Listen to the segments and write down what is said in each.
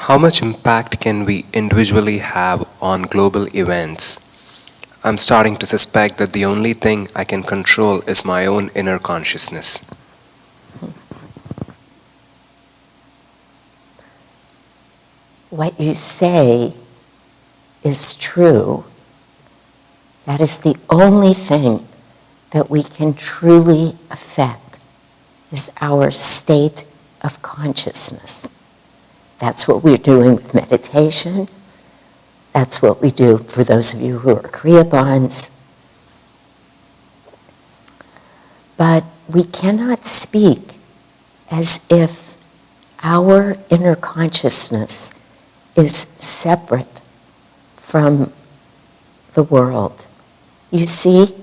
How much impact can we individually have on global events? I'm starting to suspect that the only thing I can control is my own inner consciousness. What you say is true. That is the only thing that we can truly affect, is our state of consciousness. That's what we're doing with meditation. That's what we do for those of you who are Kriya Bonds. But we cannot speak as if our inner consciousness is separate from the world. You see,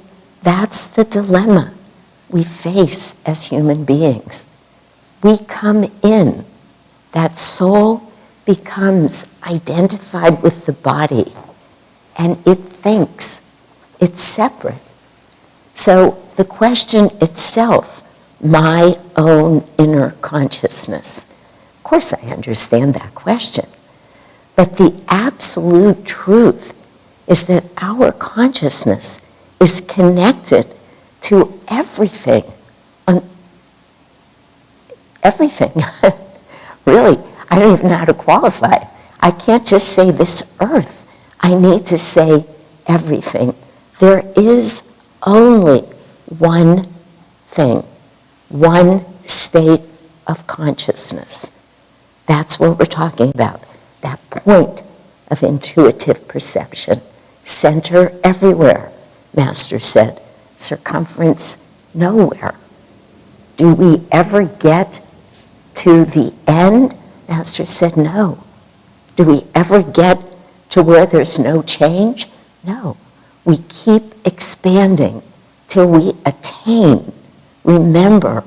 that's the dilemma we face as human beings. We come in, that soul becomes identified with the body, and it thinks it's separate. So the question itself, my own inner consciousness. Of course I understand that question, but the absolute truth is that our consciousness is connected to everything. Everything. Really, I don't even know how to qualify. I can't just say this earth. I need to say everything. There is only one thing, one state of consciousness. That's what we're talking about, that point of intuitive perception. Center everywhere, Master said. Circumference nowhere. Do we ever get to the end? Master said no. Do we ever get to where there's no change? No. We keep expanding till we attain, remember,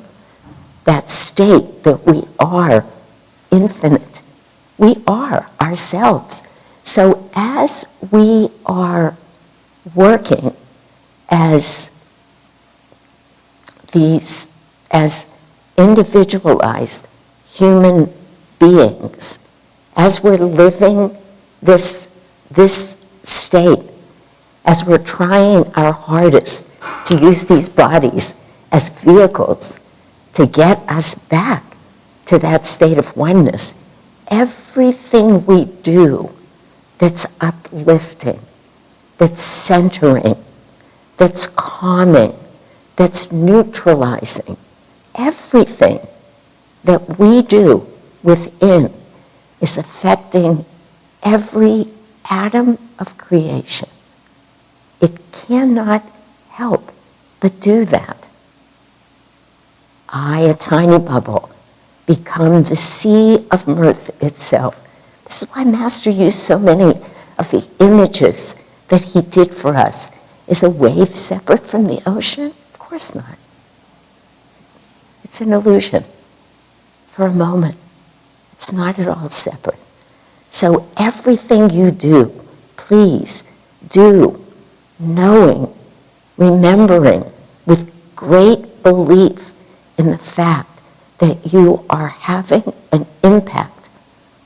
that state that we are infinite. We are ourselves. So as we are working as individualized human beings, as we're living this state, as we're trying our hardest to use these bodies as vehicles to get us back to that state of oneness, everything we do that's uplifting, that's centering, that's calming, that's neutralizing, everything that we do within is affecting every atom of creation. It cannot help but do that. I, a tiny bubble, become the sea of mirth itself. This is why Master used so many of the images that he did for us. Is a wave separate from the ocean? Of course not. It's an illusion for a moment. It's not at all separate. So everything you do, please do, knowing, remembering, with great belief in the fact that you are having an impact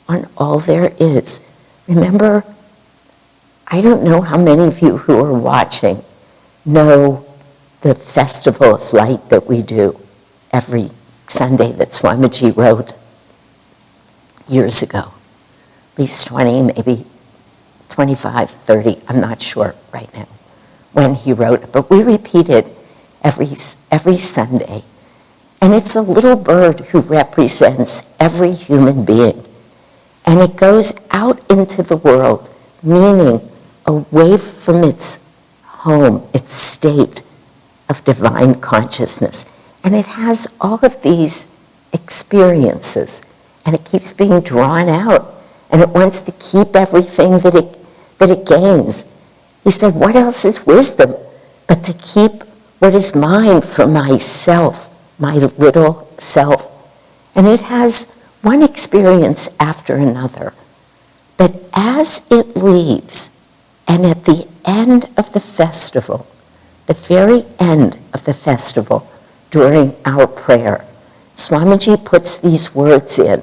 on all there is. Remember, I don't know how many of you who are watching know the Festival of Light that we do every Sunday that Swamiji wrote years ago. At least 20, maybe 25, 30, I'm not sure right now when he wrote it. But we repeat it every Sunday. And it's a little bird who represents every human being. And it goes out into the world, meaning away from its home, its state of divine consciousness. And it has all of these experiences, and it keeps being drawn out, and it wants to keep everything that it gains. He said, what else is wisdom but to keep what is mine for myself, my little self? And it has one experience after another. But as it leaves, and at the end of the festival, the very end of the festival, during our prayer, Swamiji puts these words in.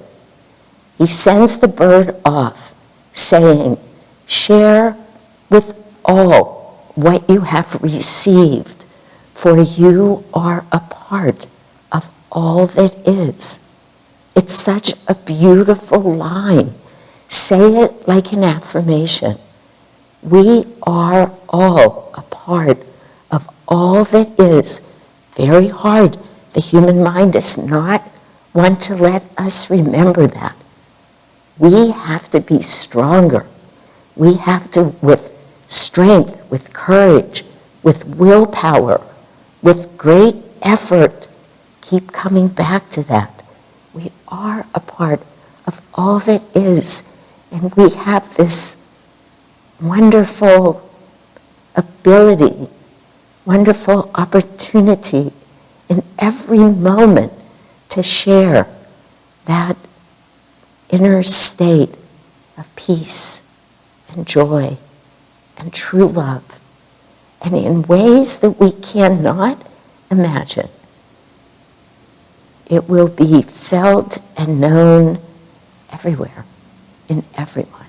He sends the bird off, saying, share with all what you have received, for you are a part of all that is. It's such a beautiful line. Say it like an affirmation. We are all a part of all that is. Very hard. The human mind does not want to let us remember that. We have to be stronger. We have to, with strength, with courage, with willpower, with great effort, keep coming back to that. We are a part of all that is, and we have this wonderful ability, wonderful opportunity in every moment to share that inner state of peace and joy and true love, and in ways that we cannot imagine. It will be felt and known everywhere, in everyone.